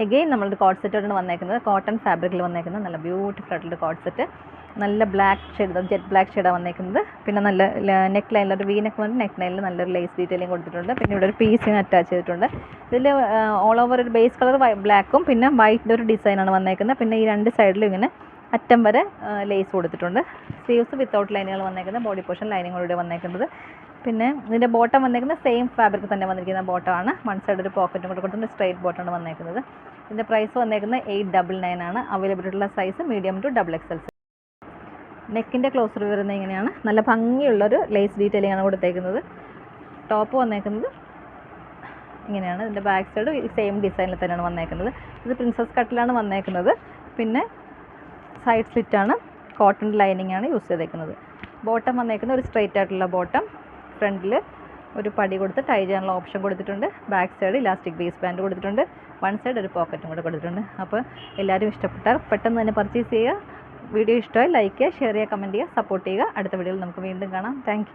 Again നമ്മളൊരു code സെറ്റോടാണ് വന്നേക്കുന്നത്. Cotton ഫാബ്രിക്കിൽ വന്നേക്കുന്നത് നല്ല ബ്യൂട്ടിഫുൾ ആയിട്ടുള്ള കോഡ് സെറ്റ്. നല്ല ബ്ലാക്ക് ഷെയ്ഡ്, ജെറ്റ് ബ്ലാക്ക് ഷെയ്ഡാണ് വന്നേക്കുന്നത്. പിന്നെ നല്ല നെക്ക് ലൈനിൽ ഒരു വി നെക്ക് വന്നിട്ട് നെക്ക് ലൈനിൽ നല്ലൊരു ലേസ് ഡീറ്റെയിലിംഗ് കൊടുത്തിട്ടുണ്ട്. പിന്നെ ഇവിടെ ഒരു പീസിന് അറ്റാച്ച് ചെയ്തിട്ടുണ്ട്. ഇതിൽ ഓൾ ഓവർ ഒരു ബേസ് കളർ ബ്ലാക്കും പിന്നെ വൈറ്റിൻ്റെ ഒരു ഡിസൈനാണ് വന്നേക്കുന്നത്. പിന്നെ ഈ രണ്ട് സൈഡിലും ഇങ്ങനെ അറ്റം വരെ ലേസ് കൊടുത്തിട്ടുണ്ട്. സ്ലീവ്സ് വിത്തൗട്ട് ലൈനുകൾ വന്നേക്കുന്നത്. ബോഡി പോർഷൻ ലൈനിങ്ങോടെ വന്നേക്കുന്നത്. പിന്നെ ഇതിൻ്റെ ബോട്ടം വന്നേക്കുന്നത് സെയിം ഫാബ്രിക് തന്നെ വന്നിരിക്കുന്ന ബോട്ടമാണ്. വൺ സൈഡ് ഒരു പോക്കറ്റും കൂടെ കൊടുത്തിട്ടുണ്ട്. സ്ട്രൈറ്റ് ബോട്ടമാണ് വന്നേക്കുന്നത്. ഇതിൻ്റെ പ്രൈസ് വന്നേക്കുന്നത് 899 ആണ്. അവൈലബിൾ ആയിട്ടുള്ള സൈസ് മീഡിയം ടു XXL. നെക്കിൻ്റെ ക്ലോസർ വരുന്നത് ഇങ്ങനെയാണ്. നല്ല ഭംഗിയുള്ളൊരു ലേസ് ഡീറ്റെയിലിംഗ് ആണ് കൊടുത്തേക്കുന്നത്. ടോപ്പ് വന്നേക്കുന്നത് ഇങ്ങനെയാണ്. ഇതിൻ്റെ ബാക്ക് സൈഡ് സെയിം ഡിസൈനിൽ തന്നെയാണ് വന്നേക്കുന്നത്. ഇത് പ്രിൻസസ് കട്ടിലാണ് വന്നേക്കുന്നത്. പിന്നെ സൈഡ് സ്ലിറ്റാണ്. കോട്ടൺ ലൈനിങ് ആണ് യൂസ് ചെയ്തേക്കുന്നത്. ബോട്ടം വന്നേക്കുന്നത് ഒരു സ്ട്രെയിറ്റ് ആയിട്ടുള്ള ബോട്ടം. ഫ്രണ്ടിൽ ഒരു പടി കൊടുത്ത് ടൈ ചെയ്യാനുള്ള ഓപ്ഷൻ കൊടുത്തിട്ടുണ്ട്. Back side elastic base band കൊടുത്തിട്ടുണ്ട്. വൺ സൈഡ് ഒരു പോക്കറ്റും കൂടെ കൊടുത്തിട്ടുണ്ട്. അപ്പോൾ എല്ലാവരും ഇഷ്ടപ്പെട്ടാൽ പെട്ടെന്ന് തന്നെ പർച്ചേസ് ചെയ്യുക. വീഡിയോ ഇഷ്ടമായി ലൈക്ക് ചെയ്യുക, ഷെയർ ചെയ്യുക, കമൻറ്റ് ചെയ്യുക, സപ്പോർട്ട് ചെയ്യുക. അടുത്ത വീഡിയോയിൽ നമുക്ക് വീണ്ടും കാണാം. താങ്ക്